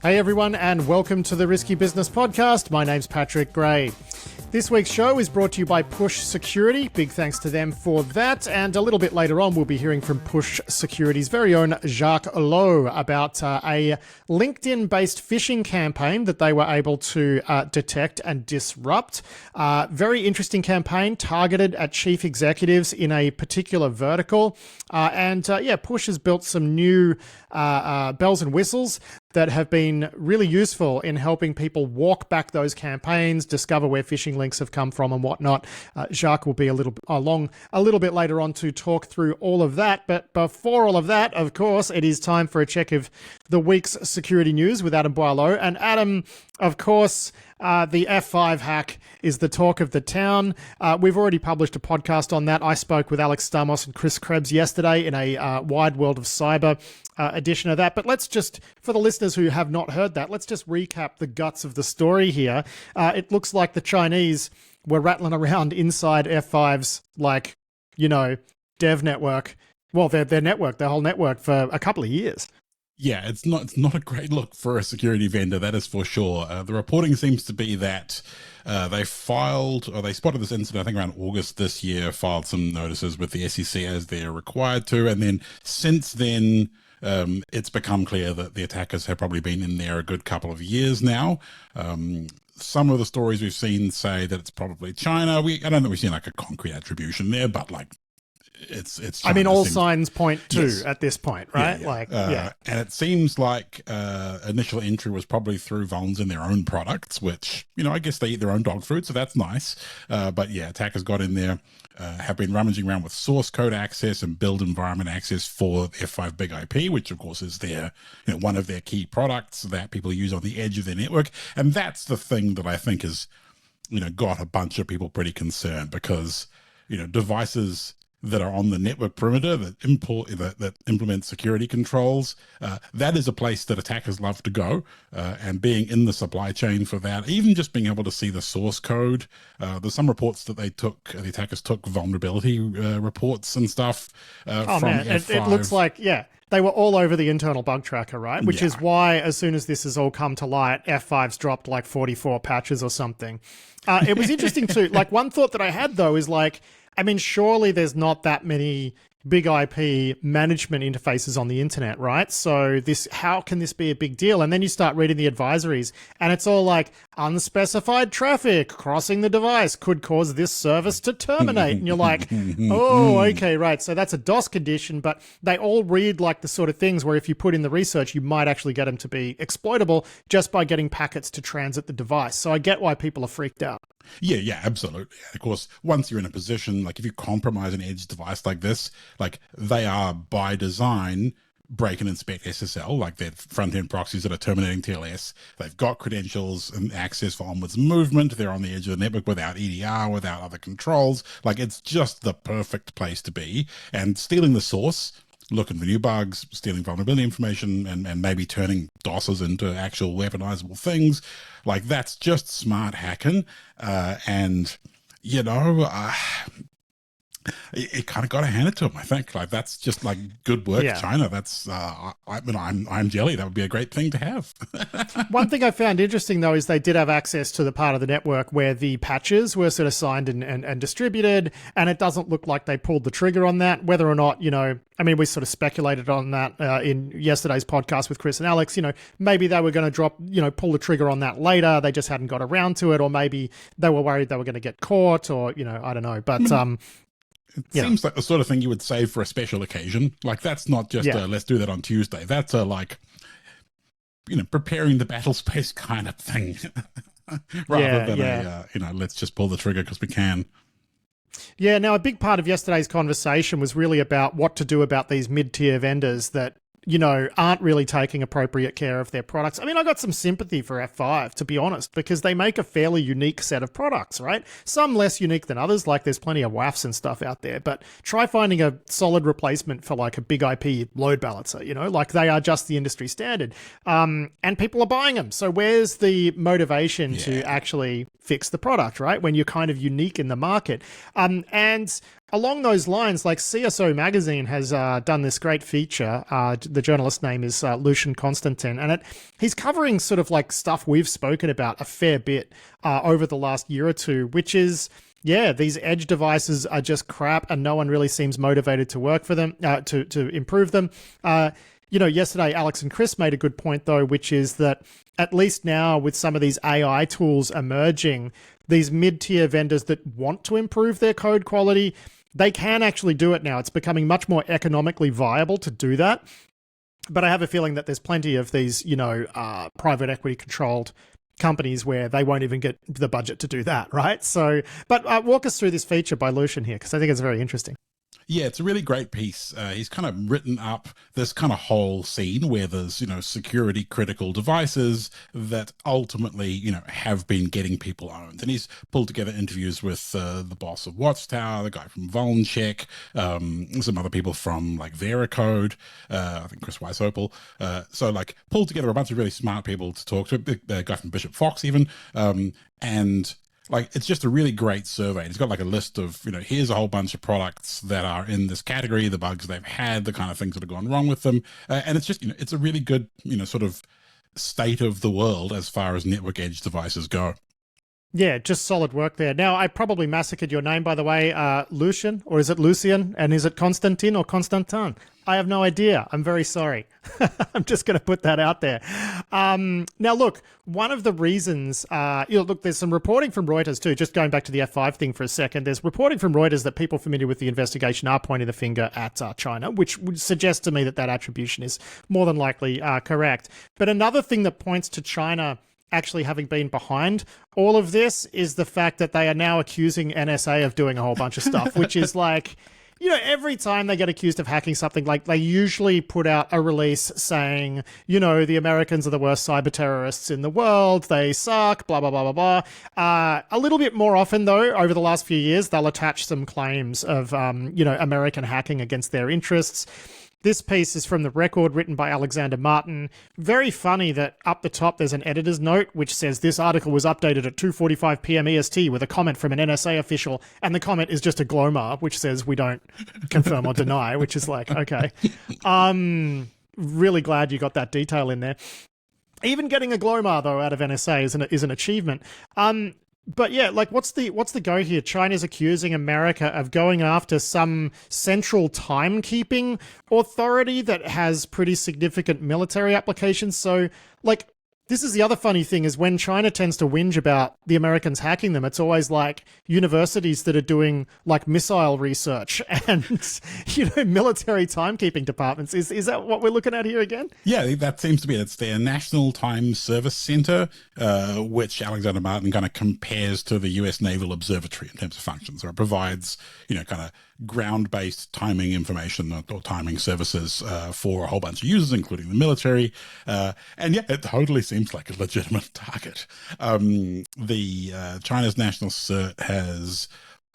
Hey everyone, and welcome to the Risky Business Podcast. My name's Patrick Gray. This week's show is brought to you by Push Security. Big thanks to them for that. And a little bit later on, we'll be hearing from Push Security's very own Jacques Lowe about a LinkedIn-based phishing campaign that they were able to detect and disrupt. Very interesting campaign targeted at chief executives in a particular vertical. Push has built some new bells and whistles that have been really useful in helping people walk back those campaigns, discover where phishing links have come from and whatnot. Jacques will be a little bit later on to talk through all of that. But before all of that, of course, it is time for a check of the week's security news with Adam Boileau. And Adam, of course, the F5 hack is the talk of the town. We've already published a podcast on that. I spoke with Alex Stamos and Chris Krebs yesterday in a Wide World of Cyber edition of that. But let's just, for the listeners who have not heard that, let's just recap the guts of the story here. It looks like the Chinese were rattling around inside F5's, dev network. Well, their network, their whole network for a couple of years. Yeah, it's not a great look for a security vendor, that is for sure. The reporting seems to be that they spotted this incident, I think around August this year, filed some notices with the SEC as they're required to. And then since then, it's become clear that the attackers have probably been in there a good couple of years now. Some of the stories we've seen say that it's probably China. I don't think we've seen like a concrete attribution there, but it's China. I mean, all signs point to at this point, right? And it seems like initial entry was probably through vulns in their own products, which, I guess they eat their own dog food, so that's nice. But yeah, attackers got in there, have been rummaging around with source code access and build environment access for F5 Big IP, which of course is their, one of their key products that people use on the edge of their network. And that's the thing that I think has, got a bunch of people pretty concerned, because, devices that are on the network perimeter that implement security controls, that is a place that attackers love to go, and being in the supply chain for that, even just being able to see the source code. There's some reports that the attackers took vulnerability reports and stuff from F5. It looks like, they were all over the internal bug tracker, right? Which is why, as soon as this has all come to light, F5's dropped like 44 patches or something. It was interesting too. One thought that I had though is surely there's not that many big IP management interfaces on the internet, right? So how can this be a big deal? And then you start reading the advisories and it's all like unspecified traffic crossing the device could cause this service to terminate. And you're like, oh, okay, right. So that's a DOS condition, but they all read like the sort of things where if you put in the research, you might actually get them to be exploitable just by getting packets to transit the device. So I get why people are freaked out. Yeah, absolutely. Of course, once you're in a position, if you compromise an edge device like this, they are by design break and inspect SSL, their front-end proxies that are terminating TLS. They've got credentials and access for onwards movement. They're on the edge of the network without EDR, without other controls. It's just the perfect place to be. And stealing the source, looking for new bugs, stealing vulnerability information, and maybe turning DOSes into actual weaponizable things, that's just smart hacking. You kind of got to hand it to them, I think. That's just good work, China. That's I'm jelly. That would be a great thing to have. One thing I found interesting though is they did have access to the part of the network where the patches were sort of signed and distributed, and it doesn't look like they pulled the trigger on that. Whether or not, we sort of speculated on that in yesterday's podcast with Chris and Alex. Maybe they were going to pull the trigger on that later. They just hadn't got around to it, or maybe they were worried they were going to get caught, or I don't know. But it seems like the sort of thing you would save for a special occasion. That's not just let's do that on Tuesday. That's preparing the battle space kind of thing, rather than let's just pull the trigger because we can. Yeah, now a big part of yesterday's conversation was really about what to do about these mid-tier vendors that aren't really taking appropriate care of their products. I got some sympathy for F5, to be honest, because they make a fairly unique set of products, right? Some less unique than others, there's plenty of WAFs and stuff out there, but try finding a solid replacement for a big IP load balancer, they are just the industry standard. And people are buying them. So where's the motivation to actually fix the product, right? When you're kind of unique in the market. And Along those lines, like CSO Magazine has done this great feature. The journalist's name is Lucian Constantin, and he's covering sort of like stuff we've spoken about a fair bit over the last year or two, which is, yeah, these edge devices are just crap, and no one really seems motivated to work for them, to improve them. Yesterday, Alex and Chris made a good point, though, which is that at least now with some of these AI tools emerging, these mid-tier vendors that want to improve their code quality, they can actually do it now. It's becoming much more economically viable to do that. But I have a feeling that there's plenty of these, private equity controlled companies where they won't even get the budget to do that, right? So, but walk us through this feature by Lucian here, because I think it's very interesting. Yeah, it's a really great piece. He's kind of written up this kind of whole scene where there's, security critical devices that ultimately, have been getting people owned. And he's pulled together interviews with the boss of Watchtower, the guy from VulnCheck, some other people from like Veracode, I think Chris Weisopel. So like pulled together a bunch of really smart people to talk to, the guy from Bishop Fox even, and like, it's just a really great survey. It's got like a list of, here's a whole bunch of products that are in this category, the bugs they've had, the kind of things that have gone wrong with them. And it's just, it's a really good, sort of state of the world as far as network edge devices go. Yeah, just solid work there. Now, I probably massacred your name, by the way, Lucian, or is it Lucian? And is it Constantin or Constantin? I have no idea. I'm very sorry. I'm just going to put that out there. Now, look, one of the reasons, there's some reporting from Reuters too, just going back to the F5 thing for a second. There's reporting from Reuters that people familiar with the investigation are pointing the finger at China, which would suggest to me that attribution is more than likely correct. But another thing that points to China actually having been behind all of this is the fact that they are now accusing NSA of doing a whole bunch of stuff, which is like, every time they get accused of hacking something, like they usually put out a release saying, the Americans are the worst cyber terrorists in the world. They suck, blah, blah, blah, blah, blah. A little bit more often, though, over the last few years, they'll attach some claims of, American hacking against their interests. This piece is from The Record, written by Alexander Martin. Very funny that up the top there's an editor's note which says this article was updated at 2:45 p.m. EST with a comment from an NSA official, and the comment is just a glomar which says we don't confirm or deny, which is like, okay. Really glad you got that detail in there. Even getting a glomar, though, out of NSA is an achievement. But yeah, like what's the go here? China's accusing America of going after some central timekeeping authority that has pretty significant military applications. So like, this is the other funny thing is when China tends to whinge about the Americans hacking them, it's always like universities that are doing like missile research and, military timekeeping departments. Is that what we're looking at here again? Yeah, that seems to be it. It's their National Time Service Center, which Alexander Martin kind of compares to the US Naval Observatory in terms of functions. So it provides, kind of ground-based timing information or timing services for a whole bunch of users, including the military. And yeah, it totally seems like a legitimate target. The China's National CERT has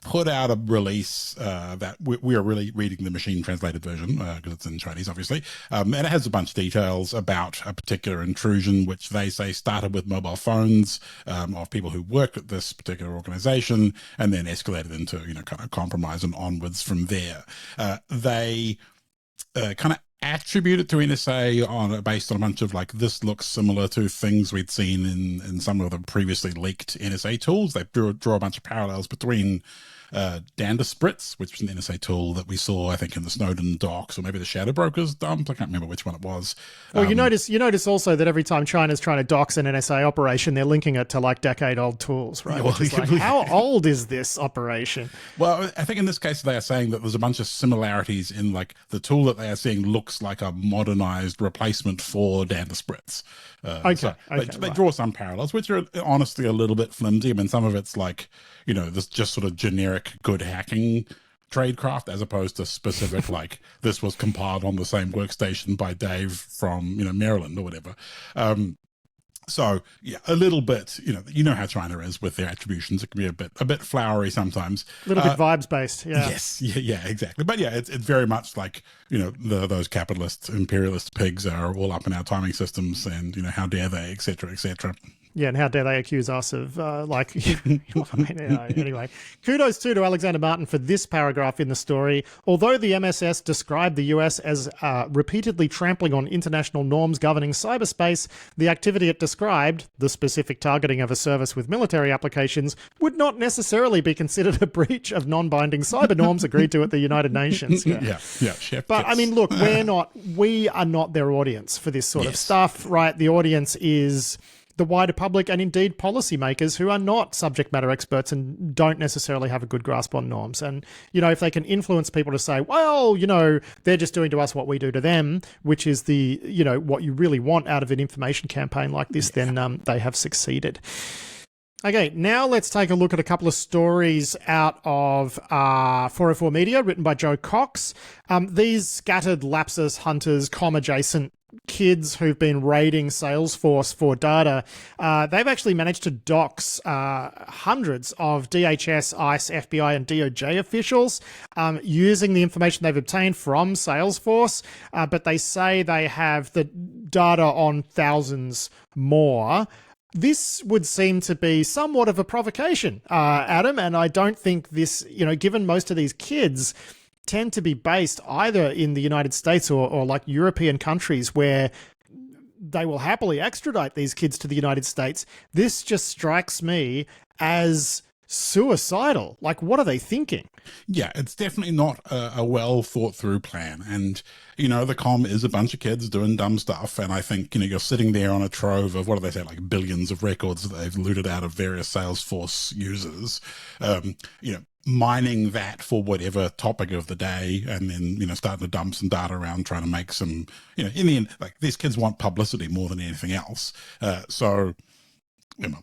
put out a release that we are really reading the machine translated version because it's in Chinese, obviously. And it has a bunch of details about a particular intrusion, which they say started with mobile phones of people who worked at this particular organization and then escalated into, kind of compromise and onwards from there. They kind of attribute it to NSA based on a bunch of like, this looks similar to things we'd seen in some of the previously leaked NSA tools. They draw a bunch of parallels between Dandaspritz, which was an NSA tool that we saw, I think, in the Snowden docs, or maybe the Shadow Brokers dump. I can't remember which one it was. Well, you notice also that every time China's trying to dox an NSA operation, they're linking it to like decade-old tools, right? Well, like, how old is this operation? Well, I think in this case they are saying that there's a bunch of similarities in like the tool that they are seeing looks like a modernized replacement for Dandaspritz. They draw some parallels, which are honestly a little bit flimsy. I mean, some of it's like, this just sort of generic good hacking tradecraft as opposed to specific like this was compiled on the same workstation by Dave from Maryland or whatever. So yeah, a little bit, how China is with their attributions. It can be a bit flowery sometimes. A little bit vibes based, yeah. Yes, yeah, exactly. But yeah, it's very much like, those capitalist, imperialist pigs are all up in our timing systems and, how dare they, et cetera, et cetera. Yeah, and how dare they accuse us of anyway. Kudos to Alexander Martin for this paragraph in the story. Although the MSS described the US as repeatedly trampling on international norms governing cyberspace, the activity it described, the specific targeting of a service with military applications, would not necessarily be considered a breach of non-binding cyber norms agreed to at the United Nations. Yeah. Chef. But I mean, look, we are not their audience for this sort of stuff, right? The audience is the wider public and indeed policymakers who are not subject matter experts and don't necessarily have a good grasp on norms. And, if they can influence people to say, well, they're just doing to us what we do to them, which is what you really want out of an information campaign like this, then they have succeeded. Okay, now let's take a look at a couple of stories out of 404 Media, written by Joe Cox. These scattered lapsus hunters, adjacent kids who've been raiding Salesforce for data, they've actually managed to dox hundreds of DHS, ICE, FBI, and DOJ officials using the information they've obtained from Salesforce, but they say they have the data on thousands more. This would seem to be somewhat of a provocation, Adam, and I don't think this, given most of these kids tend to be based either in the United States or like European countries where they will happily extradite these kids to the United States. This just strikes me as suicidal. Like, what are they thinking? Yeah, it's definitely not a well thought through plan. And, the comm is a bunch of kids doing dumb stuff. And I think, you're sitting there on a trove of, what do they say, like billions of records that they've looted out of various Salesforce users, mining that for whatever topic of the day, and then, starting to dump some data around, trying to make some, in the end, like, these kids want publicity more than anything else. So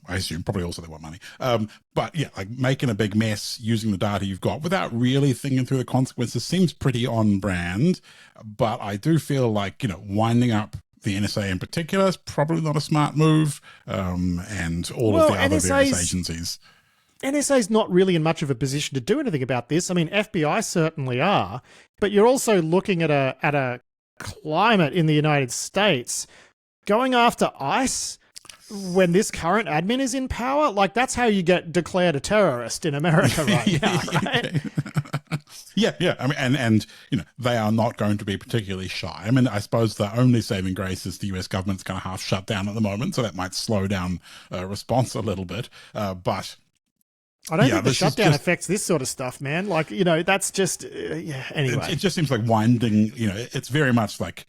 I assume probably also they want money. But yeah, like making a big mess using the data you've got without really thinking through the consequences seems pretty on brand. But I do feel like, winding up the NSA in particular is probably not a smart move. And all of the other various agencies. NSA's not really in much of a position to do anything about this. I mean, FBI certainly are, but you're also looking at a climate in the United States going after ICE when this current admin is in power. Like, that's how you get declared a terrorist in America right now, right? Yeah. I mean, and they are not going to be particularly shy. I mean, I suppose the only saving grace is the US government's kind of half shut down at the moment, so that might slow down response a little bit. But I don't think the shutdown affects this sort of stuff, man. Like, that's just, anyway. It just seems like winding, it's very much like,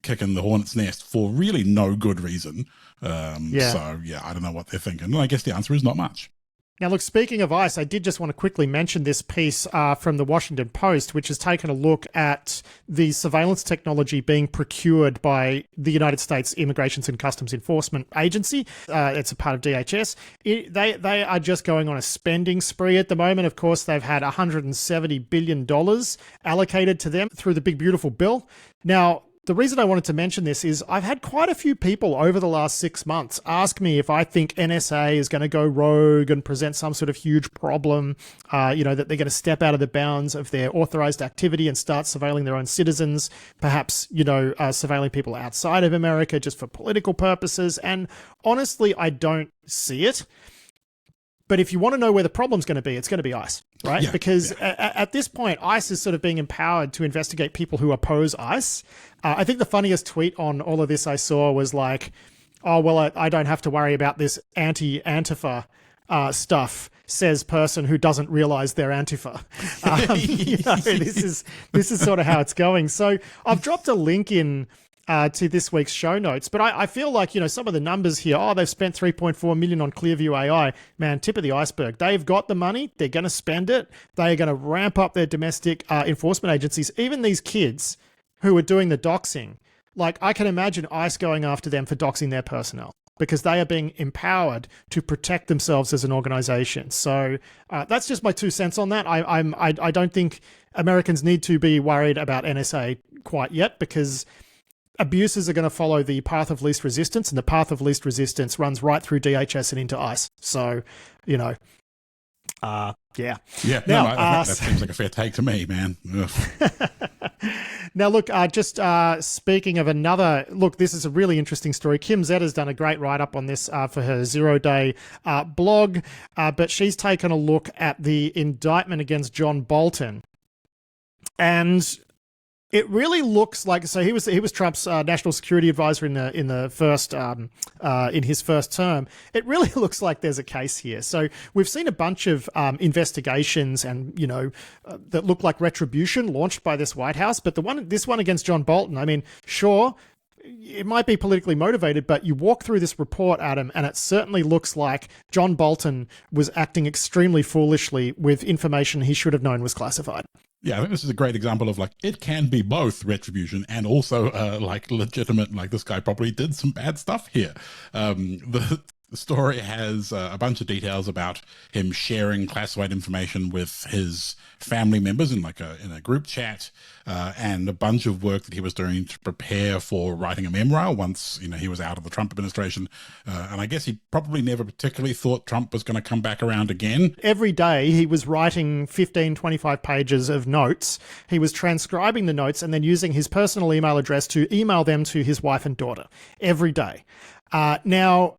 kicking the hornet's nest for really no good reason. So, I don't know what they're thinking. And I guess the answer is not much. Now, look, speaking of ICE, I did just want to quickly mention this piece from the Washington Post, which has taken a look at the surveillance technology being procured by the United States Immigrations and Customs Enforcement Agency. It's a part of DHS. They are just going on a spending spree at the moment. Of course, they've had $170 billion allocated to them through the Big Beautiful Bill. Now, the reason I wanted to mention this is I've had quite a few people over the last 6 months ask me if I think NSA is going to go rogue and present some sort of huge problem, that they're going to step out of the bounds of their authorized activity and start surveilling their own citizens, perhaps, surveilling people outside of America just for political purposes. And honestly, I don't see it. But if you want to know where the problem's going to be, it's going to be ICE, right? Yeah, because at this point, ICE is sort of being empowered to investigate people who oppose ICE. I think the funniest tweet on all of this I saw was like, oh, well, I don't have to worry about this anti-Antifa stuff, says person who doesn't realize they're Antifa. This is sort of how it's going. So I've dropped a link in to this week's show notes. But I feel like, some of the numbers here, they've spent $3.4 million on Clearview AI. Man, tip of the iceberg. They've got the money. They're going to spend it. They're going to ramp up their domestic enforcement agencies. Even these kids who are doing the doxing, like I can imagine ICE going after them for doxing their personnel because they are being empowered to protect themselves as an organization. So that's just my 2 cents on that. I don't think Americans need to be worried about NSA quite yet because abuses are going to follow the path of least resistance, and the path of least resistance runs right through DHS and into ICE. So, Yeah. Yeah, Now, I think that seems like a fair take to me, man. Now, look, just speaking of another, look, this is a really interesting story. Kim Z has done a great write-up on this for her 0-day blog, but she's taken a look at the indictment against John Bolton. And it really looks like, so he was Trump's national security advisor in the first in his first term. It really looks like there's a case here. So we've seen a bunch of investigations and that look like retribution launched by this White House, but this one against John Bolton, I mean, sure, it might be politically motivated, but you walk through this report, Adam, and it certainly looks like John Bolton was acting extremely foolishly with information he should have known was classified. Yeah, I think this is a great example of it can be both retribution and also legitimate, this guy probably did some bad stuff here. The story has a bunch of details about him sharing classified information with his family members in a group chat, and a bunch of work that he was doing to prepare for writing a memoir once he was out of the Trump administration. And I guess he probably never particularly thought Trump was going to come back around again. Every day he was writing 15, 25 pages of notes. He was transcribing the notes and then using his personal email address to email them to his wife and daughter every day. Now,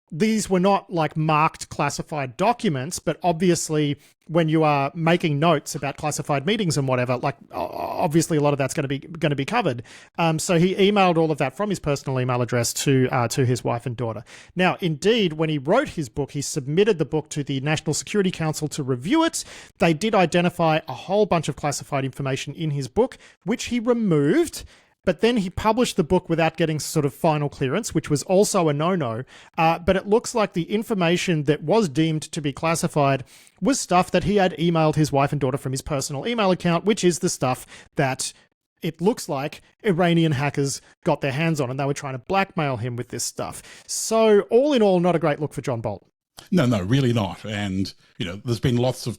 these were not marked classified documents, but obviously when you are making notes about classified meetings and whatever, obviously a lot of that's going to be covered. So he emailed all of that from his personal email address to his wife and daughter. Now, indeed, when he wrote his book, he submitted the book to the National Security Council to review it. They did identify a whole bunch of classified information in his book, which he removed. But then he published the book without getting sort of final clearance, which was also a no-no. But it looks like the information that was deemed to be classified was stuff that he had emailed his wife and daughter from his personal email account, which is the stuff that it looks like Iranian hackers got their hands on, and they were trying to blackmail him with this stuff. So all in all, not a great look for John Bolton. No, really not. And, there's been lots of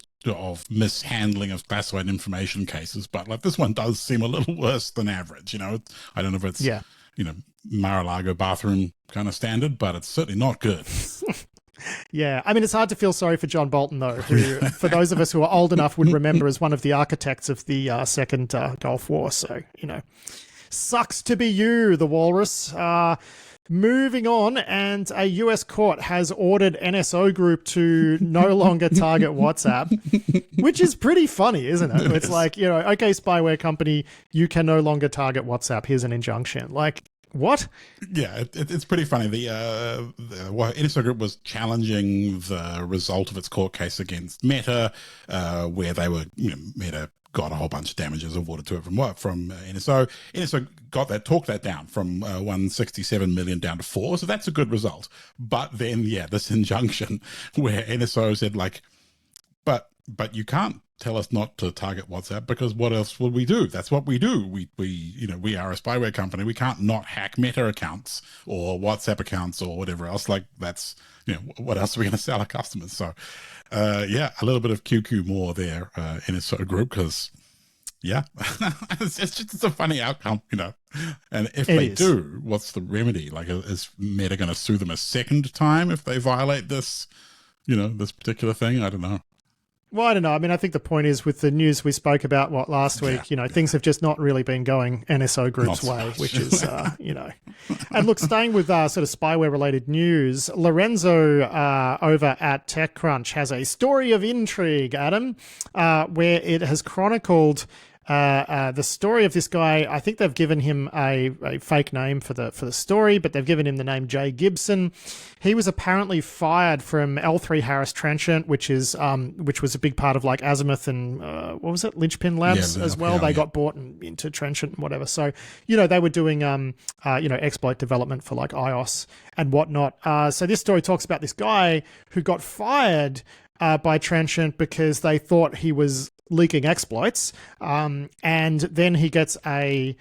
mishandling of classified information cases, but this one does seem a little worse than average. I don't know if it's, Mar-a-Lago bathroom kind of standard, but it's certainly not good. Yeah, I mean, it's hard to feel sorry for John Bolton, though, who, for those of us who are old enough, would remember as one of the architects of the Second Gulf War. So, sucks to be you, the walrus. Moving on, and a US court has ordered NSO Group to no longer target WhatsApp, which is pretty funny, isn't it? It's okay, spyware company, you can no longer target WhatsApp. Here's an injunction. What? Yeah, it's pretty funny. The NSO Group was challenging the result of its court case against Meta, where they were, Meta got a whole bunch of damages awarded to it from NSO. NSO talked that down from 167 million down to 4, so that's a good result. But then, this injunction where NSO said but you can't tell us not to target WhatsApp, because what else will we do? That's what we do. We are a spyware company. We can't not hack Meta accounts or WhatsApp accounts or whatever else. That's, what else are we going to sell our customers? So, a little bit of QQ more there in a sort of group, because, it's a funny outcome, And if they do, what's the remedy? Is Meta going to sue them a second time if they violate this, this particular thing? I don't know. Well, I don't know. I mean, I think the point is, with the news we spoke about last week, things have just not really been going NSO Group's way, which is, And look, staying with sort of spyware-related news, Lorenzo over at TechCrunch has a story of intrigue, Adam, where it has chronicled the story of this guy. I think they've given him a fake name for the story, but they've given him the name Jay Gibson. He was apparently fired from L3 Harris Trenchant, which was a big part of Azimuth and what was it, Linchpin Labs as well. They got bought into Trenchant and whatever. So they were doing exploit development for iOS and whatnot. So this story talks about this guy who got fired by Trenchant because they thought he was leaking exploits, and then he gets a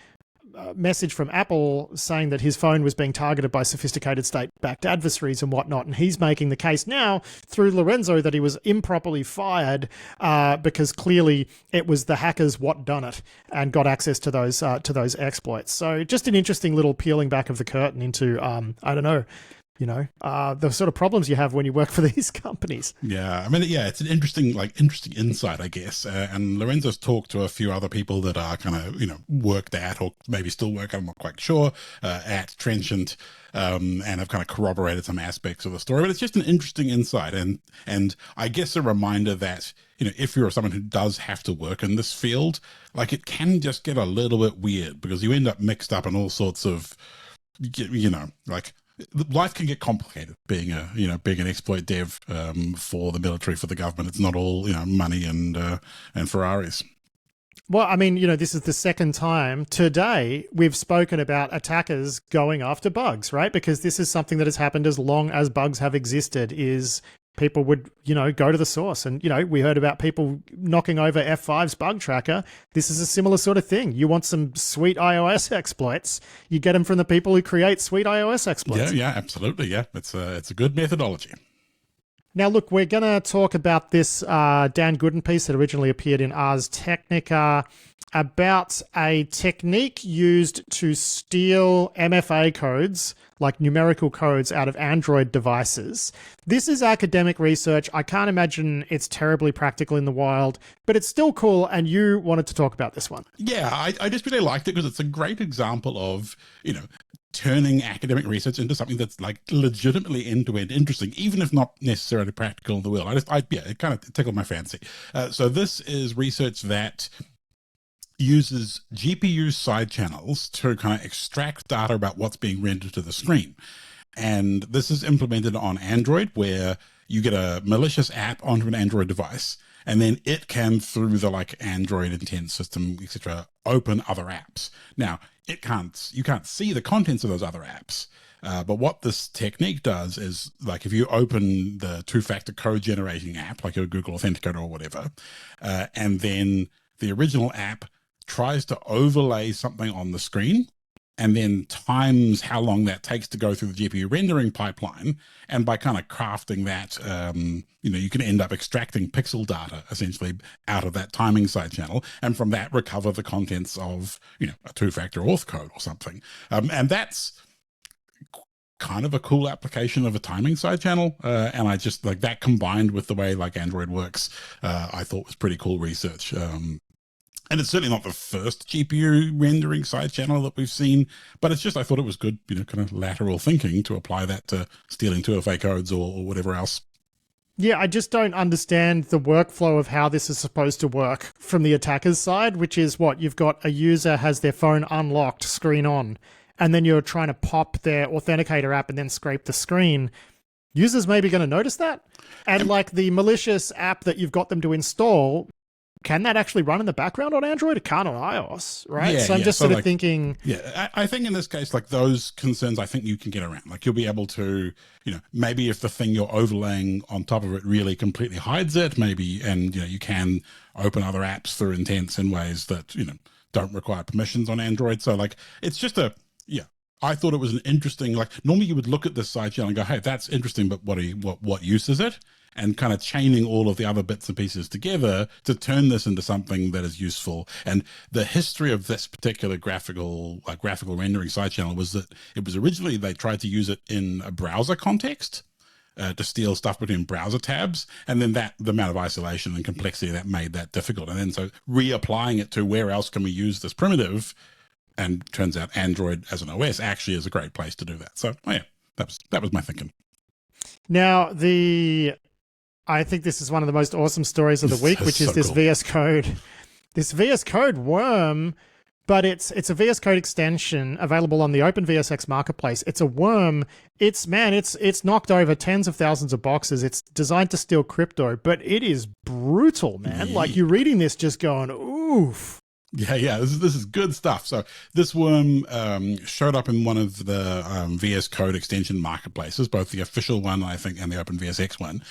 message from Apple saying that his phone was being targeted by sophisticated state-backed adversaries and whatnot, and he's making the case now through Lorenzo that he was improperly fired because clearly it was the hackers what done it and got access to those exploits. So just an interesting little peeling back of the curtain into I don't know, the sort of problems you have when you work for these companies. Yeah, I mean, yeah, it's an interesting insight, I guess. And Lorenzo's talked to a few other people that are kind of, worked at, or maybe still work, I'm not quite sure, at Trenchant, and have kind of corroborated some aspects of the story. But it's just an interesting insight, and I guess a reminder that, if you're someone who does have to work in this field, like, it can just get a little bit weird because you end up mixed up in all sorts of, like, life can get complicated being an exploit dev for the military, for the government. It's not all money and Ferraris. Well, I mean, this is the second time today we've spoken about attackers going after bugs, right? Because this is something that has happened as long as bugs have existed, is people would, go to the source. And, we heard about people knocking over F5's bug tracker. This is a similar sort of thing. You want some sweet iOS exploits, you get them from the people who create sweet iOS exploits. Yeah, absolutely. Yeah, it's a good methodology. Now, look, we're going to talk about this Dan Gooden piece that originally appeared in Ars Technica about a technique used to steal MFA codes, like numerical codes, out of Android devices. This is academic research. I can't imagine it's terribly practical in the wild, but it's still cool, and you wanted to talk about this one. Yeah, I just really liked it because it's a great example of, turning academic research into something that's like legitimately end-to-end interesting, even if not necessarily practical in the world. It kind of tickled my fancy. So this is research that uses GPU side channels to kind of extract data about what's being rendered to the screen. And this is implemented on Android, where you get a malicious app onto an Android device, and then it can, through the Android intent system, etc., open other apps. Now, you can't see the contents of those other apps. But what this technique does is, if you open the two-factor code generating app, like your Google Authenticator or whatever, and then the original app tries to overlay something on the screen, and then times how long that takes to go through the GPU rendering pipeline. And by kind of crafting that, you can end up extracting pixel data essentially out of that timing side channel, and from that recover the contents of, a two-factor auth code or something. And that's kind of a cool application of a timing side channel. And I just that, combined with the way Android works, I thought was pretty cool research. And it's certainly not the first GPU rendering side channel that we've seen, but it's just, I thought it was good, kind of lateral thinking to apply that to stealing 2FA codes or whatever else. Yeah, I just don't understand the workflow of how this is supposed to work from the attacker's side, which is what? You've got a user has their phone unlocked, screen on, and then you're trying to pop their authenticator app and then scrape the screen. Users may be going to notice that. And the malicious app that you've got them to install, can that actually run in the background on Android? It can't on iOS, right? Yeah, so I'm just sort of thinking... Yeah, I think in this case, those concerns, I think you can get around. You'll be able to, maybe if the thing you're overlaying on top of it really completely hides it, maybe, and, you can open other apps through intents in ways that, don't require permissions on Android. So, it's just I thought it was an interesting, normally you would look at this side channel and go, hey, that's interesting, but what use is it? And kind of chaining all of the other bits and pieces together to turn this into something that is useful. And the history of this particular graphical rendering side channel was that it was originally, they tried to use it in a browser context to steal stuff between browser tabs. And then the amount of isolation and complexity that made that difficult. And then so reapplying it to where else can we use this primitive? And turns out Android as an OS actually is a great place to do that. So that was my thinking. Now, I think this is one of the most awesome stories of the week, which is this cool. VS Code. This VS Code worm, but it's a VS Code extension available on the OpenVSX marketplace. It's a worm. It's knocked over tens of thousands of boxes. It's designed to steal crypto, but it is brutal, man. Yeah. You're reading this just going, oof. Yeah, this is good stuff. So this worm showed up in one of the VS Code extension marketplaces, both the official one, I think, and the OpenVSX one.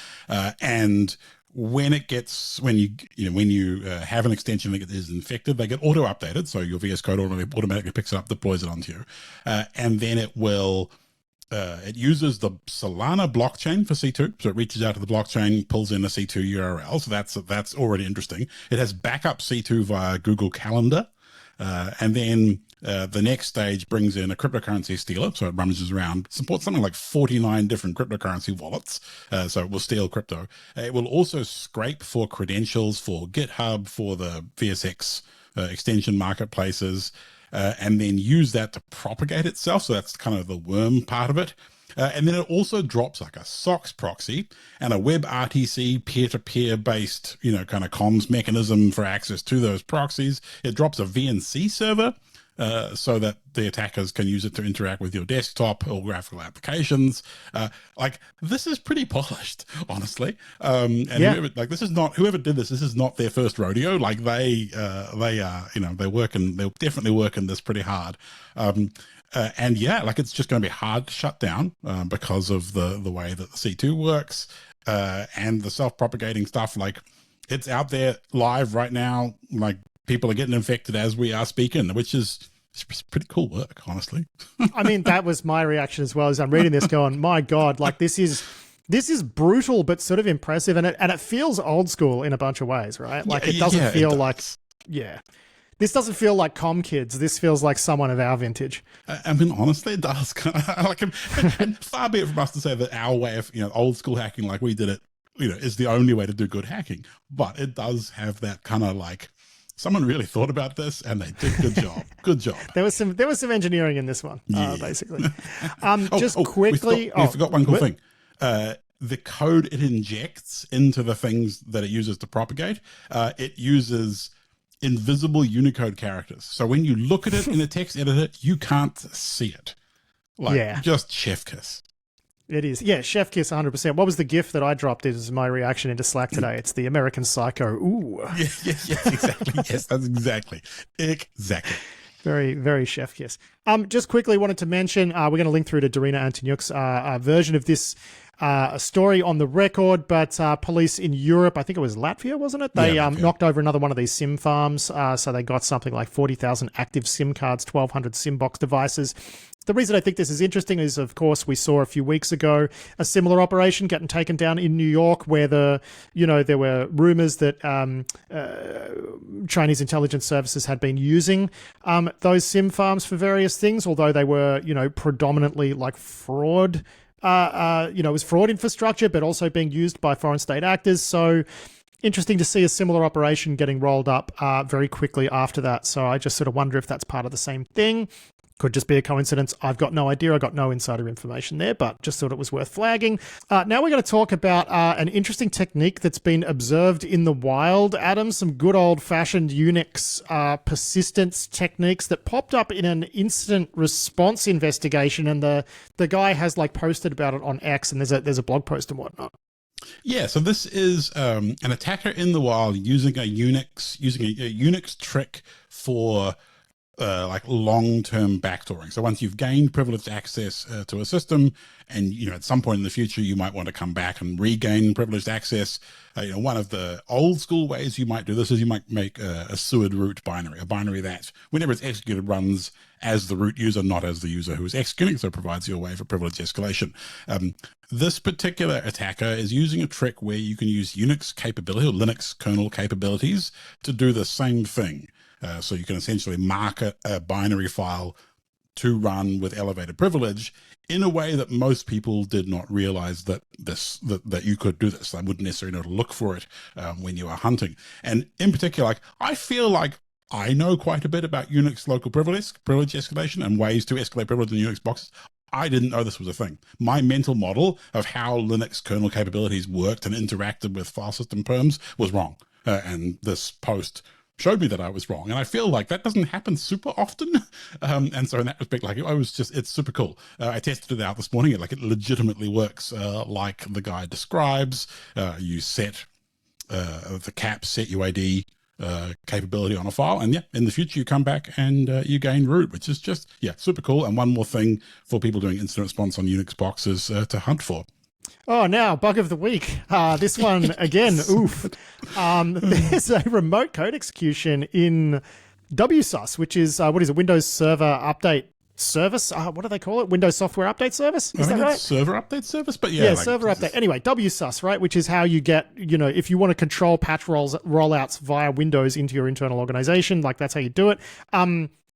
And when you have an extension that is infected, they get auto updated. So your VS Code automatically picks it up, deploys it onto you, and then it will. It uses the Solana blockchain for C2. So it reaches out to the blockchain, pulls in a C2 URL. So that's already interesting. It has backup C2 via Google Calendar. And then The next stage brings in a cryptocurrency stealer, so it rummages around, supports something like 49 different cryptocurrency wallets, so it will steal crypto. It will also scrape for credentials for GitHub, for the VSX extension marketplaces, and then use that to propagate itself. So that's kind of the worm part of it. And then it also drops like a SOX proxy and a WebRTC peer-to-peer based, kind of comms mechanism for access to those proxies. It drops a VNC server so that the attackers can use it to interact with your desktop or graphical applications. This is pretty polished, honestly. Whoever did this is not their first rodeo. Like they'll definitely working this pretty hard. It's just going to be hard to shut down because of the way that the C2 works and the self-propagating stuff. Like it's out there live right now. Like people are getting infected as we are speaking, which is pretty cool work, honestly. I mean, that was my reaction as well as I'm reading this going, my God, like this is brutal, but sort of impressive. And it feels old school in a bunch of ways, right? Like it doesn't feel like, this doesn't feel like comm kids. This feels like someone of our vintage. I mean, honestly, it does. And far be it from us to say that our way of, old school hacking, like we did it, is the only way to do good hacking. But it does have that kind of like, someone really thought about this and they did good job. Good job. There was some engineering in this one, basically. Quickly. We forgot one cool thing. The code it injects into the things that it uses to propagate, it uses invisible Unicode characters. So when you look at it in a text editor, you can't see it. Just chef kiss. It is. Yeah, chef kiss 100%. What was the GIF that I dropped as my reaction into Slack today? It's the American Psycho. Ooh. Yes, exactly. Yes, that's exactly. Very, very chef kiss. Just quickly wanted to mention, we're going to link through to Darina Antoniuk's version of this story on the record, but police in Europe, I think it was Latvia, wasn't it? They knocked over another one of these SIM farms. So they got something like 40,000 active SIM cards, 1,200 SIM box devices. The reason I think this is interesting is, of course, we saw a few weeks ago a similar operation getting taken down in New York where there were rumors that Chinese intelligence services had been using those SIM farms for various things, although they were, predominantly like fraud. It was fraud infrastructure, but also being used by foreign state actors. So interesting to see a similar operation getting rolled up very quickly after that. So I just sort of wonder if that's part of the same thing. Could just be a coincidence. I've got no idea. I got no insider information there, but just thought it was worth flagging. Now we're going to talk about an interesting technique that's been observed in the wild, Adam. Some good old-fashioned Unix persistence techniques that popped up in an incident response investigation, and the guy has posted about it on X, and there's a blog post and whatnot. Yeah, so this is an attacker in the wild using a Unix trick for long-term backdooring. So once you've gained privileged access to a system, and at some point in the future you might want to come back and regain privileged access, one of the old school ways you might do this is you might make a SUID root binary, a binary that whenever it's executed runs as the root user, not as the user who is executing, so it provides you a way for privilege escalation. This particular attacker is using a trick where you can use Unix capability or Linux kernel capabilities to do the same thing. So you can essentially mark a binary file to run with elevated privilege in a way that most people did not realize that you could do this. They wouldn't necessarily know to look for it when you are hunting. And in particular, I feel like I know quite a bit about Unix local privilege escalation and ways to escalate privilege in Unix boxes. I didn't know this was a thing. My mental model of how Linux kernel capabilities worked and interacted with file system perms was wrong. And this post showed me that I was wrong. And I feel like that doesn't happen super often. And so in that respect, it's super cool. I tested it out this morning. It legitimately works like the guy describes. You set the cap set UID capability on a file. And in the future, you come back and you gain root, which is just, super cool. And one more thing for people doing incident response on Unix boxes to hunt for. Oh, now, bug of the week. This one, again, oof. There's a remote code execution in WSUS, which is, Windows Server Update Service? What do they call it? Windows Software Update Service? Is that right? Server Update Service, but Server Update. Anyway, WSUS, right, which is how you get, if you want to control patch rollouts via Windows into your internal organization, that's how you do it.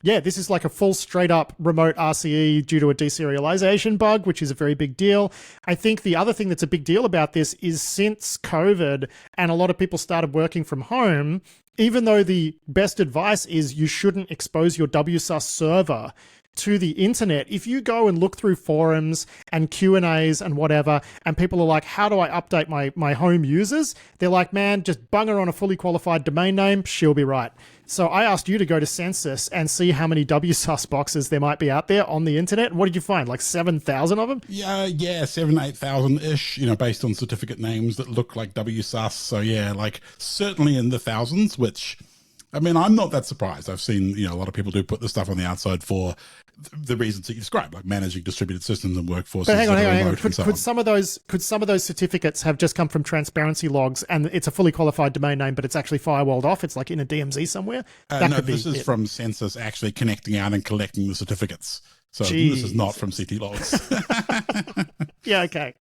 Yeah, this is like a full straight up remote RCE due to a deserialization bug, which is a very big deal. I think the other thing that's a big deal about this is since COVID and a lot of people started working from home, even though the best advice is you shouldn't expose your WSUS server to the internet, if you go and look through forums and Q&As and whatever, and people are like, how do I update my home users? They're like, man, just bung her on a fully qualified domain name, she'll be right. So I asked you to go to Census and see how many WSUS boxes there might be out there on the internet. What did you find? Like 7,000 of them? Yeah, 8,000-ish, based on certificate names that look like WSUS. So yeah, like certainly in the thousands, which, I mean, I'm not that surprised. I've seen, a lot of people do put this stuff on the outside for the reasons that you described, like managing distributed systems and workforces. But hang on. Could some of those certificates have just come from transparency logs and it's a fully qualified domain name, but it's actually firewalled off? It's like in a DMZ somewhere? No, this is from Census actually connecting out and collecting the certificates. So This is not from CT logs. Yeah, okay.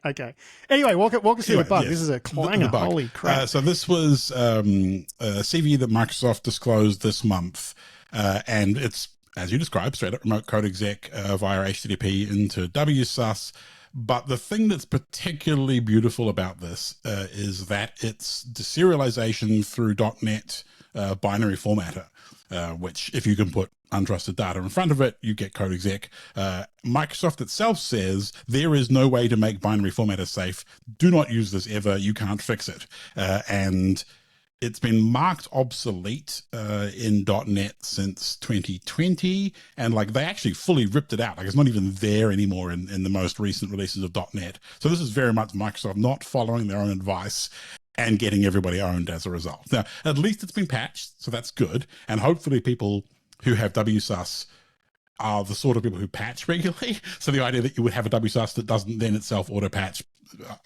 Anyway, walk us through the bug. Yes. This is a clanger. Holy crap. So this was a CV that Microsoft disclosed this month, and it's, as you described, straight up remote code exec via HTTP into WSUS. But the thing that's particularly beautiful about this is that it's deserialization through .NET binary formatter, which if you can put untrusted data in front of it, you get code exec. Microsoft itself says there is no way to make binary formatter safe. Do not use this ever. You can't fix it. And it's been marked obsolete in .NET since 2020, and like they actually fully ripped it out. Like it's not even there anymore in the most recent releases of .NET. So this is very much Microsoft not following their own advice and getting everybody owned as a result. Now, at least it's been patched, so that's good. And hopefully people who have WSUS are the sort of people who patch regularly. So the idea that you would have a WSUS that doesn't then itself auto-patch,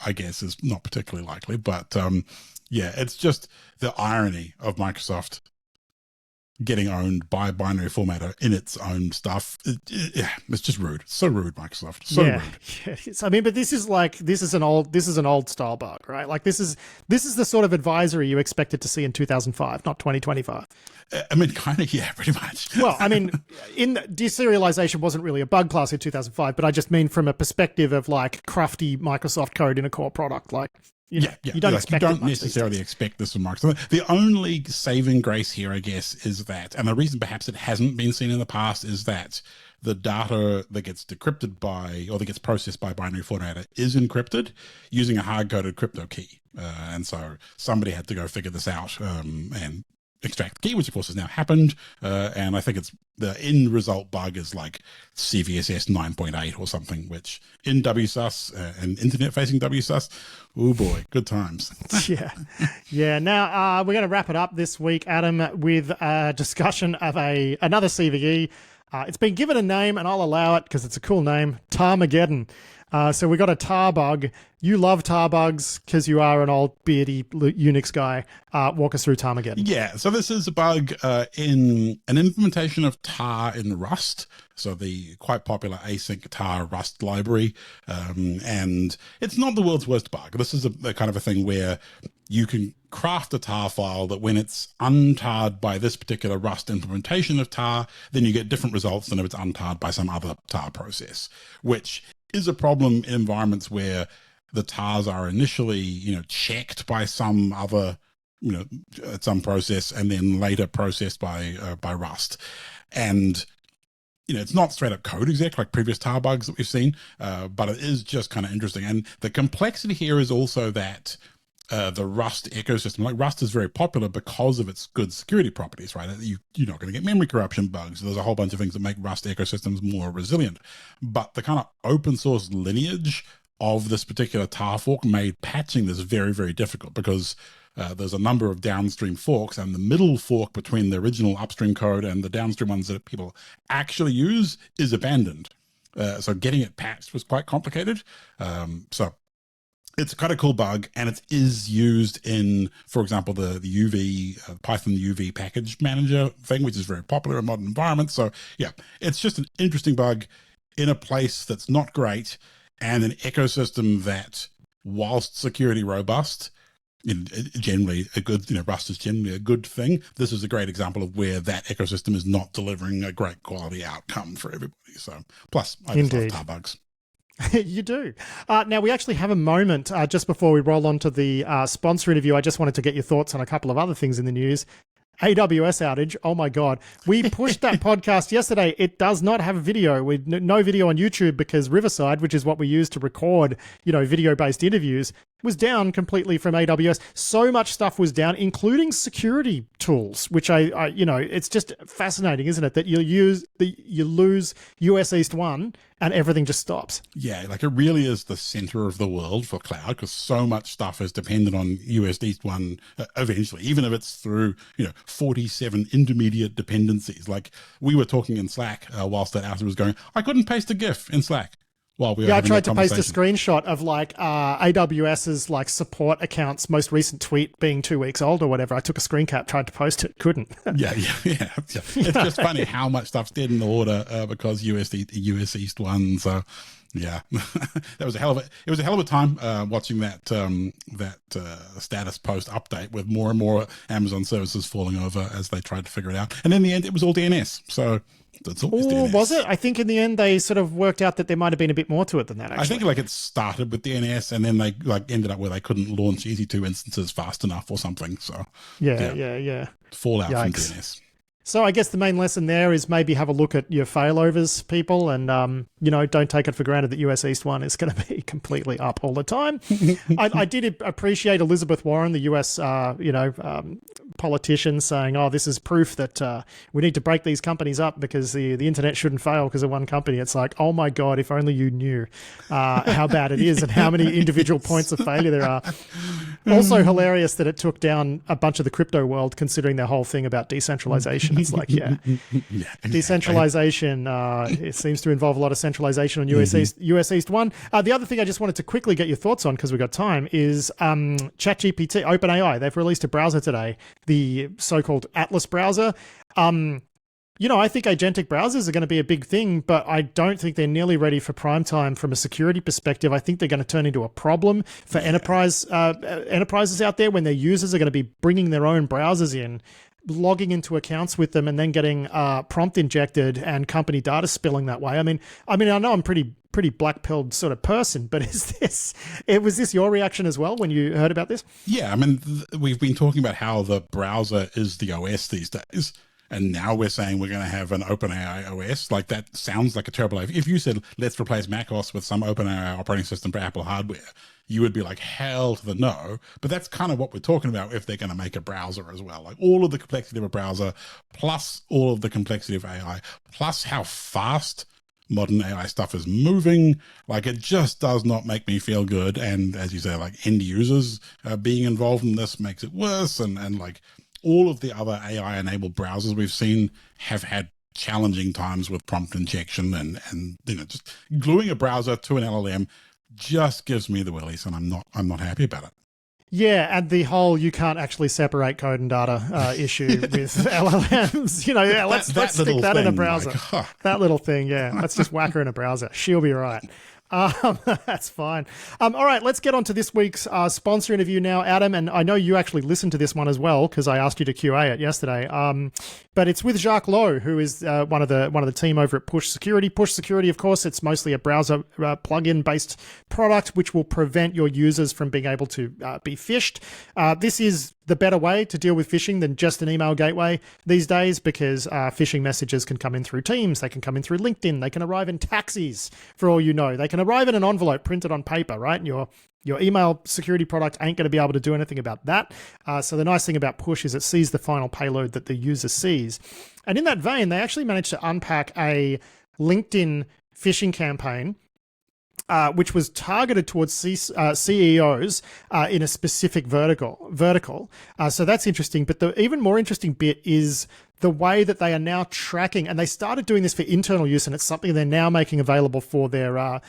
I guess, is not particularly likely. But yeah, it's just the irony of Microsoft getting owned by binary formatter in its own stuff. It's just rude. So rude, Microsoft. So rude. Yeah. I mean, but this is an old style bug, right? Like this is the sort of advisory you expected to see in 2005, not 2025. I mean, kind of, yeah, pretty much. Well, I mean, deserialization wasn't really a bug class in 2005, but I just mean from a perspective of like crafty Microsoft code in a core product, like. You don't necessarily expect this from Microsoft. The only saving grace here, I guess, is that, and the reason perhaps it hasn't been seen in the past is that the data that gets decrypted by, or that gets processed by binary formatter is encrypted using a hard-coded crypto key. And so somebody had to go figure this out and extract the key, which of course has now happened. And I think it's the end result bug is like CVSS 9.8 or something, which in WSUS and internet facing WSUS, oh boy, good times. Yeah. Now we're going to wrap it up this week, Adam, with a discussion of another CVE. It's been given a name, and I'll allow it because it's a cool name, Tarmageddon. So we got a tar bug. You love tar bugs because you are an old beardy Unix guy. Walk us through Tarmageddon. Yeah, so this is a bug in an implementation of tar in Rust. So the quite popular async tar Rust library. And it's not the world's worst bug. This is a kind of a thing where you can craft a tar file that when it's untarred by this particular Rust implementation of tar, then you get different results than if it's untarred by some other tar process, which is a problem in environments where the tars are initially, checked by some other, some process and then later processed by Rust. And, it's not straight up code exec like previous tar bugs that we've seen, but it is just kind of interesting. And the complexity here is also that the Rust ecosystem, like Rust is very popular because of its good security properties, right? You're not going to get memory corruption bugs. There's a whole bunch of things that make Rust ecosystems more resilient. But the kind of open source lineage of this particular tar fork made patching this very, very difficult because there's a number of downstream forks, and the middle fork between the original upstream code and the downstream ones that people actually use is abandoned. So getting it patched was quite complicated. So it's quite a cool bug, and it is used in, for example, the UV, Python UV package manager thing, which is very popular in modern environments. So yeah, it's just an interesting bug in a place that's not great and an ecosystem that, whilst security robust, generally a good, Rust is generally a good thing. This is a great example of where that ecosystem is not delivering a great quality outcome for everybody. So, plus, I just love tar bugs. You do. Now, we actually have a moment just before we roll on to the sponsor interview. I just wanted to get your thoughts on a couple of other things in the news. AWS outage. Oh my God. We pushed that podcast yesterday. It does not have a video. No video on YouTube because Riverside, which is what we use to record, video-based interviews, was down completely from AWS. So much stuff was down, including security tools, which it's just fascinating, isn't it? That you lose US East 1 and everything just stops. Yeah, like it really is the center of the world for cloud because so much stuff is dependent on US East 1 eventually, even if it's through, 47 intermediate dependencies. Like we were talking in Slack whilst that outage was going, I couldn't paste a GIF in Slack. I tried to paste a screenshot of AWS's support account's most recent tweet being 2 weeks old or whatever. I took a screen cap, tried to post it, couldn't. Yeah. It's just funny how much stuff's dead in order because US East 1. So yeah, it was a hell of a time watching that status post update with more and more Amazon services falling over as they tried to figure it out. And in the end, it was all DNS. So. That's always DNS. Was it? I think in the end they sort of worked out that there might have been a bit more to it than that, actually. I think it started with DNS and then they ended up where they couldn't launch EC2 instances fast enough or something. So yeah. Fallout from DNS. So I guess the main lesson there is maybe have a look at your failovers, people, and don't take it for granted that US East 1 is going to be completely up all the time. I did appreciate Elizabeth Warren, the US politician, saying, this is proof that we need to break these companies up because the internet shouldn't fail because of one company. It's like, oh my God, if only you knew how bad it is and how many individual points of failure there are. Also hilarious that it took down a bunch of the crypto world, considering their whole thing about decentralization. It's like, exactly. Decentralization, it seems to involve a lot of centralization on US East 1. The other thing I just wanted to quickly get your thoughts on, because we've got time, is ChatGPT, OpenAI. They've released a browser today, the so-called Atlas browser. I think agentic browsers are going to be a big thing, but I don't think they're nearly ready for prime time from a security perspective. I think they're going to turn into a problem for enterprises out there when their users are going to be bringing their own browsers in, logging into accounts with them, and then getting prompt injected and company data spilling that way. I mean, I know I'm pretty black-pilled sort of person, but was this your reaction as well when you heard about this? Yeah, we've been talking about how the browser is the OS these days. And now we're saying we're going to have an OpenAI OS. Like, that sounds like a terrible idea. If you said, let's replace macOS with some OpenAI operating system for Apple hardware, you would be like, hell to the no. But that's kind of what we're talking about if they're going to make a browser as well. Like, all of the complexity of a browser, plus all of the complexity of AI, plus how fast modern AI stuff is moving. Like, it just does not make me feel good. And as you say, like, end users being involved in this makes it worse. And like, all of the other AI-enabled browsers we've seen have had challenging times with prompt injection and just gluing a browser to an LLM just gives me the willies, and I'm not happy about it. Yeah, and the whole you can't actually separate code and data issue with LLMs. Let's stick that in a browser. That little thing, yeah. Let's just whack her in a browser. She'll be right. That's fine. All right, let's get on to this week's sponsor interview now, Adam. And I know you actually listened to this one as well because I asked you to QA it yesterday. But it's with Jacques Lowe, who is one of the team over at Push Security. Push Security, of course, it's mostly a browser plugin based product which will prevent your users from being able to be phished. This is the better way to deal with phishing than just an email gateway these days, because phishing messages can come in through Teams, they can come in through LinkedIn, they can arrive in taxis, for all you know. They can arrive in an envelope printed on paper, right? And your email security product ain't going to be able to do anything about that. So the nice thing about Push is it sees the final payload that the user sees. And in that vein, they actually managed to unpack a LinkedIn phishing campaign which was targeted towards CEOs in a specific vertical. So that's interesting. But the even more interesting bit is the way that they are now tracking, and they started doing this for internal use, and it's something they're now making available for their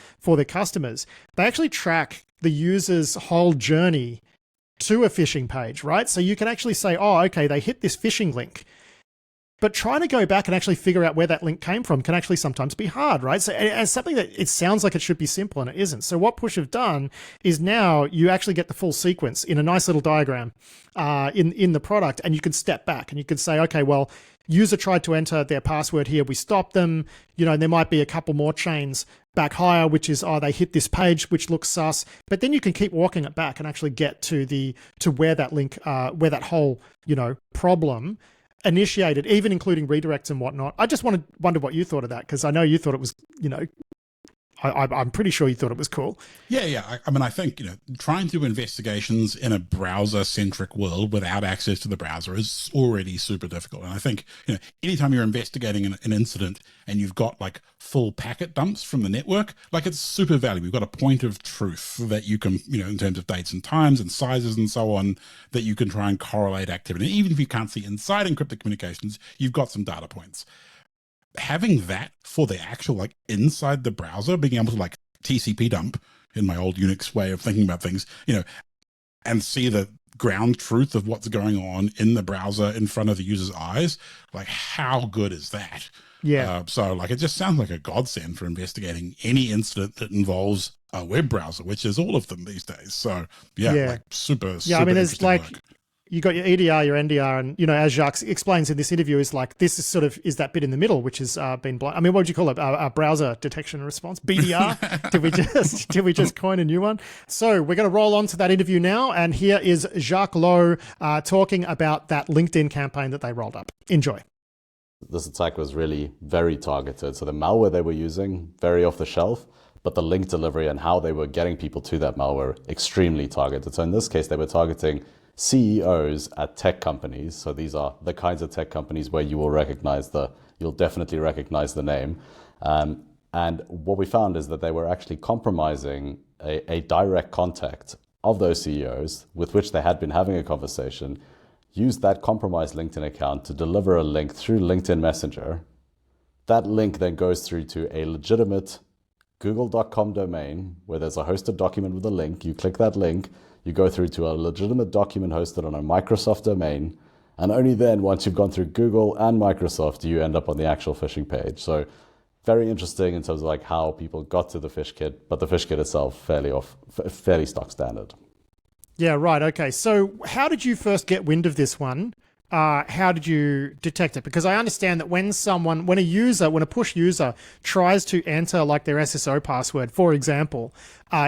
customers. They actually track the user's whole journey to a phishing page, right? So you can actually say, oh, okay, they hit this phishing link. but trying to go back and actually figure out where that link came from can actually sometimes be hard, right? So as something that it sounds like it should be simple and it isn't. So what Push have done is now you actually get the full sequence in a nice little diagram in the product, and you can step back and you can say, okay, well, user tried to enter their password here, we stopped them, and there might be a couple more chains back higher, which is, they hit this page, which looks sus, but then you can keep walking it back and actually get to where that link, where that whole, problem initiated, even including redirects and whatnot. I just wonder what you thought of that, because I know you thought it was, I'm pretty sure you thought it was cool. Yeah. I mean, I think, trying to do investigations in a browser-centric world without access to the browser is already super difficult. And I think, anytime you're investigating an incident and you've got like full packet dumps from the network, like it's super valuable. You've got a point of truth that you can, in terms of dates and times and sizes and so on, that you can try and correlate activity. And even if you can't see inside encrypted communications, you've got some data points. Having that for the actual, like, inside the browser, being able to like TCP dump, in my old Unix way of thinking about things, and see the ground truth of what's going on in the browser in front of the user's eyes, like, how good is that? Yeah. So like, it just sounds like a godsend for investigating any incident that involves a web browser, which is all of them these days. So yeah. Like super, yeah. I mean, there's like, work. You got your EDR, your NDR, and, as Jacques explains in this interview, is like, this is is that bit in the middle, which has been blind. I mean, what would you call it? Browser detection and response, BDR? Did we just coin a new one? So we're going to roll on to that interview now. And here is Jacques Lowe talking about that LinkedIn campaign that they rolled up. Enjoy. This attack was really very targeted. So the malware they were using, very off the shelf, but the link delivery and how they were getting people to that malware, extremely targeted. So in this case, they were targeting CEOs at tech companies. So these are the kinds of tech companies where you'll definitely recognize the name. And what we found is that they were actually compromising a direct contact of those CEOs with which they had been having a conversation, used that compromised LinkedIn account to deliver a link through LinkedIn Messenger. That link then goes through to a legitimate google.com domain where there's a hosted document with a link. You click that link, you go through to a legitimate document hosted on a Microsoft domain, and only then, once you've gone through Google and Microsoft, do you end up on the actual phishing page. So very interesting in terms of like how people got to the phish kit, but the phish kit itself fairly stock standard. Yeah, right. Okay. So how did you first get wind of this one? How did you detect it? Because I understand that when a push user tries to enter like their SSO password, for example,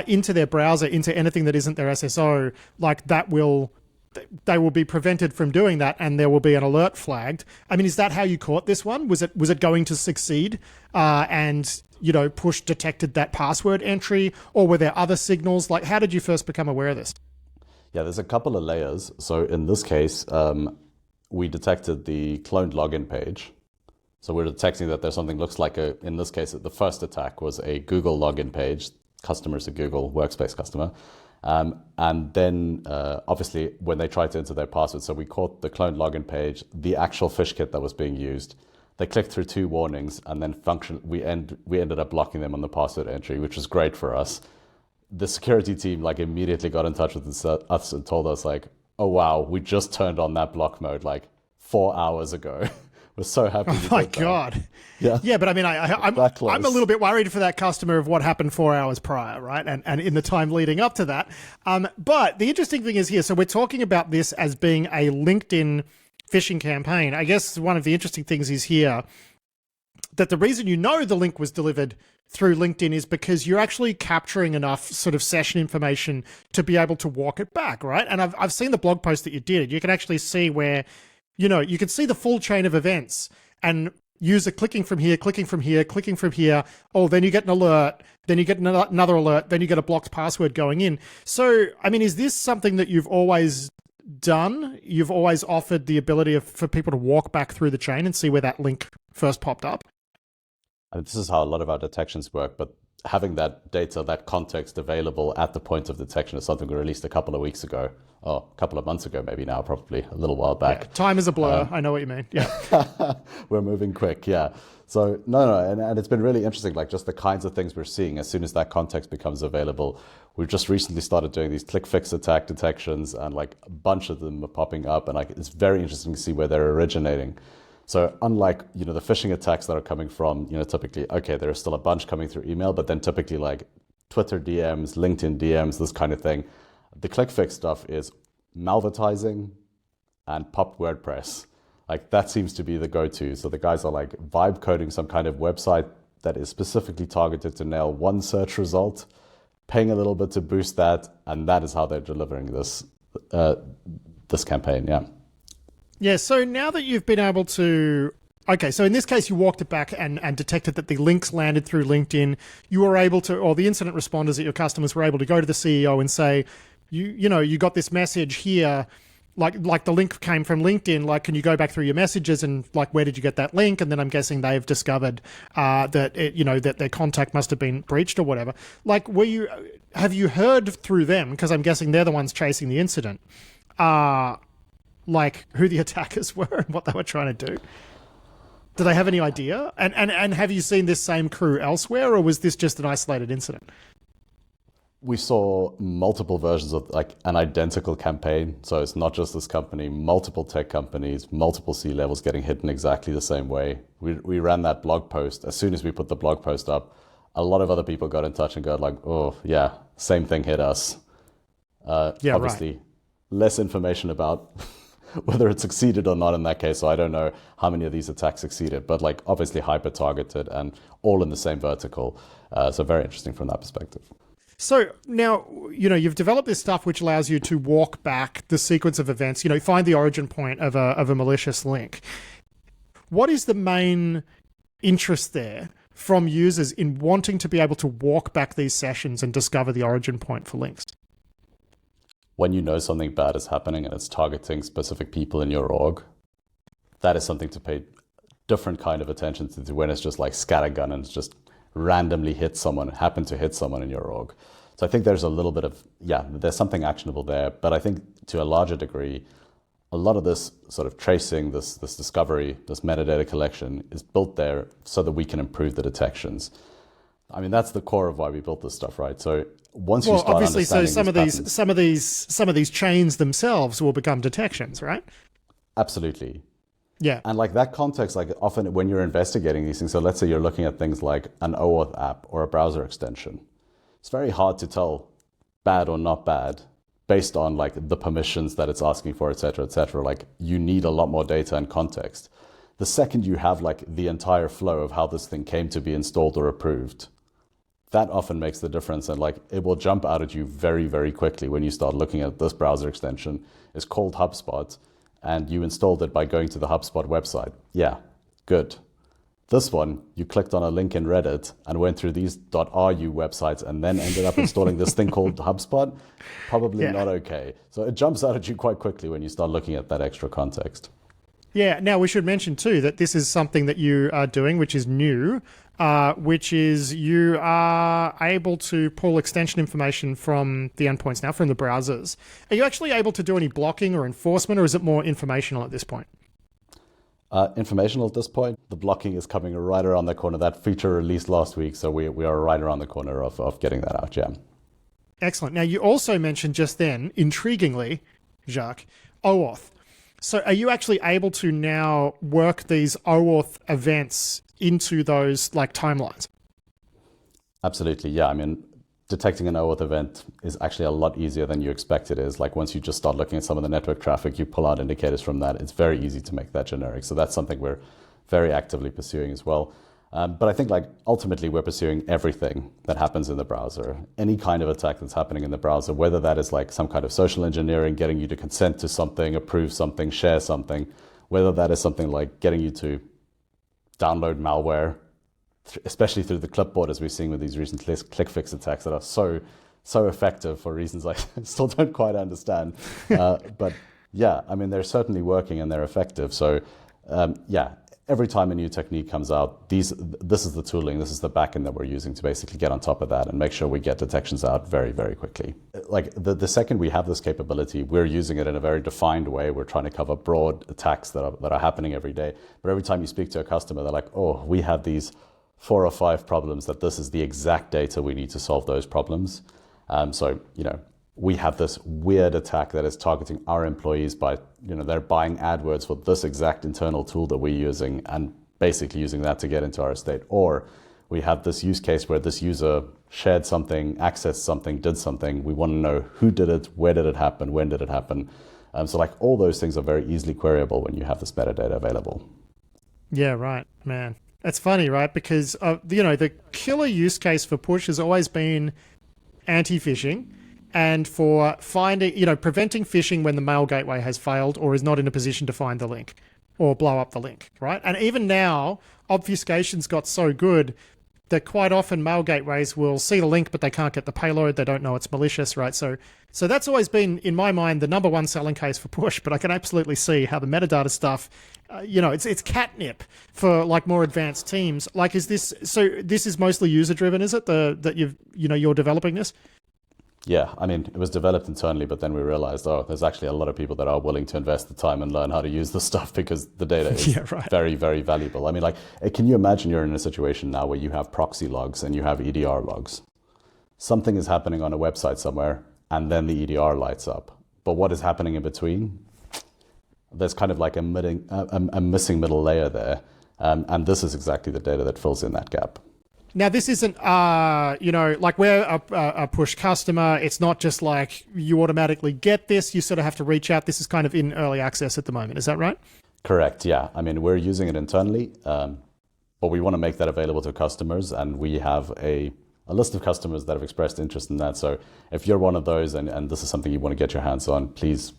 into their browser, into anything that isn't their SSO, like they will be prevented from doing that, and there will be an alert flagged. I mean, is that how you caught this one? Was it going to succeed? And Push detected that password entry, or were there other signals? Like, how did you first become aware of this? Yeah, there's a couple of layers. So in this case, we detected the cloned login page. So we're detecting that there's something looks like in this case, the first attack was a Google login page. Customer's a Google Workspace customer. And then obviously when they tried to enter their password, so we caught the cloned login page, the actual phish kit that was being used. They clicked through 2 warnings and then we ended up blocking them on the password entry, which was great for us. The security team like immediately got in touch with us and told us like, oh wow, we just turned on that block mode like 4 hours ago. We're so happy. Oh my God. Yeah. Yeah, but I mean, I'm a little bit worried for that customer of what happened 4 hours prior, right? And in the time leading up to that. But the interesting thing is here, so we're talking about this as being a LinkedIn phishing campaign. I guess one of the interesting things is here that the reason the link was delivered through LinkedIn is because you're actually capturing enough sort of session information to be able to walk it back, right? And I've seen the blog post that you did. You can actually see where, you can see the full chain of events and user clicking from here, clicking from here, clicking from here. Oh, then you get an alert, then you get another alert, then you get a blocked password going in. So, I mean, is this something that you've always done? You've always offered the ability for people to walk back through the chain and see where that link first popped up? And this is how a lot of our detections work, but having that data, that context available at the point of detection is something we released a couple of weeks ago, or a couple of months ago, maybe now, probably a little while back. Yeah, time is a blur. I know what you mean. Yeah. We're moving quick. Yeah. So no. And it's been really interesting, like just the kinds of things we're seeing as soon as that context becomes available. We've just recently started doing these click fix attack detections, and like a bunch of them are popping up, and like it's very interesting to see where they're originating. So unlike, the phishing attacks that are coming from, typically, okay, there is still a bunch coming through email, but then typically like Twitter DMs, LinkedIn DMs, this kind of thing. The click fix stuff is malvertising and popped WordPress. Like that seems to be the go-to. So the guys are like vibe coding some kind of website that is specifically targeted to nail one search result, paying a little bit to boost that, and that is how they're delivering this campaign. Yeah. Yeah, so now that you've been able to... Okay, so in this case, you walked it back and detected that the links landed through LinkedIn. You were able to, or the incident responders at your customers were able to go to the CEO and say, you got this message here, like the link came from LinkedIn, like, can you go back through your messages and like, where did you get that link? And then I'm guessing they've discovered that that their contact must have been breached or whatever. Like, have you heard through them, because I'm guessing they're the ones chasing the incident, like who the attackers were and what they were trying to do? Do they have any idea? And have you seen this same crew elsewhere, or was this just an isolated incident? We saw multiple versions of like an identical campaign. So it's not just this company, multiple tech companies, multiple C-levels getting hit in exactly the same way. We ran that blog post. As soon as we put the blog post up, a lot of other people got in touch and got like, oh yeah, same thing hit us. Obviously, right. Less information about whether it succeeded or not in that case. So I don't know how many of these attacks succeeded, but like obviously hyper targeted and all in the same vertical. So very interesting from that perspective. So now, you've developed this stuff which allows you to walk back the sequence of events, find the origin point of a malicious link. What is the main interest there from users in wanting to be able to walk back these sessions and discover the origin point for links? When you know something bad is happening and it's targeting specific people in your org, that is something to pay different kind of attention to when it's just like scattergun and it's just randomly happen to hit someone in your org. So I think there's a little bit of, there's something actionable there. But I think to a larger degree, a lot of this sort of tracing, this discovery, this metadata collection is built there so that we can improve the detections. I mean, that's the core of why we built this stuff, right? So once you start obviously, so understanding some of these chains themselves will become detections, right? Absolutely. Yeah. And like that context, like often when you're investigating these things, so let's say you're looking at things like an OAuth app or a browser extension, it's very hard to tell bad or not bad based on like the permissions that it's asking for, et cetera, et cetera. Like you need a lot more data and context. The second you have like the entire flow of how this thing came to be installed or approved, that often makes the difference. And like it will jump out at you very, very quickly when you start looking at this browser extension. It's called HubSpot and you installed it by going to the HubSpot website. Yeah, good. This one, you clicked on a link in Reddit and went through these .ru websites and then ended up installing this thing called HubSpot. Probably not okay. So it jumps out at you quite quickly when you start looking at that extra context. Yeah, now we should mention too that this is something that you are doing, which is new, which is you are able to pull extension information from the endpoints now, from the browsers. Are you actually able to do any blocking or enforcement, or is it more informational at this point? Informational at this point. The blocking is coming right around the corner. That feature released last week, so we are right around the corner of getting that out, yeah. Excellent. Now, you also mentioned just then, intriguingly, Jacques, OAuth. So are you actually able to now work these OAuth events into those like timelines? Absolutely, yeah. I mean, detecting an OAuth event is actually a lot easier than you expect it is. Like once you just start looking at some of the network traffic, you pull out indicators from that. It's very easy to make that generic. So that's something we're very actively pursuing as well. But I think like ultimately we're pursuing everything that happens in the browser. Any kind of attack that's happening in the browser, whether that is like some kind of social engineering, getting you to consent to something, approve something, share something, whether that is something like getting you to download malware, especially through the clipboard, as we're seeing with these recent click fix attacks that are so effective for reasons I still don't quite understand. But yeah, I mean, they're certainly working and they're effective. So every time a new technique comes out, this is the tooling, this is the backend that we're using to basically get on top of that and make sure we get detections out very, very quickly. Like the second we have this capability, we're using it in a very defined way. We're trying to cover broad attacks that are happening every day. But every time you speak to a customer, they're like, oh, we have these 4 or 5 problems that this is the exact data we need to solve those problems. So, we have this weird attack that is targeting our employees by they're buying AdWords for this exact internal tool that we're using and basically using that to get into our estate. Or we have this use case where this user shared something, accessed something, did something. We want to know who did it, where did it happen, when did it happen. So like all those things are very easily queryable when you have this metadata available. Yeah, right, man. It's funny, right? Because, the killer use case for push has always been anti-phishing and for preventing phishing when the mail gateway has failed or is not in a position to find the link or blow up the link, right? And even now, obfuscation's got so good that quite often mail gateways will see the link, but they can't get the payload. They don't know it's malicious, right? So that's always been, in my mind, the number one selling case for push, but I can absolutely see how the metadata stuff, it's catnip for like more advanced teams. Like, this is mostly user driven, is it? That you're developing this? Yeah, I mean, it was developed internally, but then we realized, there's actually a lot of people that are willing to invest the time and learn how to use the stuff because the data is very, very valuable. I mean, like, can you imagine you're in a situation now where you have proxy logs and you have EDR logs? Something is happening on a website somewhere, and then the EDR lights up. But what is happening in between? There's kind of like a missing middle layer there. And this is exactly the data that fills in that gap. Now, this isn't, like we're a push customer. It's not just like you automatically get this. You sort of have to reach out. This is kind of in early access at the moment. Is that right? Correct, yeah. I mean, we're using it internally, but we want to make that available to customers. And we have a list of customers that have expressed interest in that. So if you're one of those and this is something you want to get your hands on, please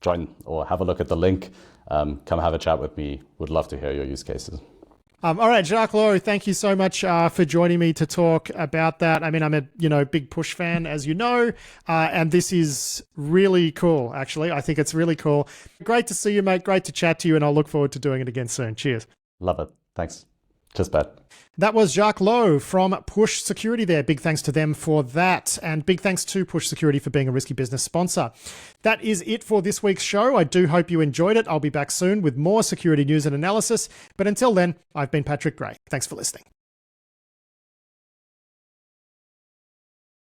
join or have a look at the link. Come have a chat with me. Would love to hear your use cases. All right, Jacques Lowe, thank you so much for joining me to talk about that. I mean, I'm a big push fan, as you know, and this is really cool, actually. I think it's really cool. Great to see you, mate. Great to chat to you, and I'll look forward to doing it again soon. Cheers. Love it. Thanks. Cheers, Pat. That was Jacques Lowe from Push Security there. Big thanks to them for that. And big thanks to Push Security for being a Risky Business sponsor. That is it for this week's show. I do hope you enjoyed it. I'll be back soon with more security news and analysis. But until then, I've been Patrick Gray. Thanks for listening.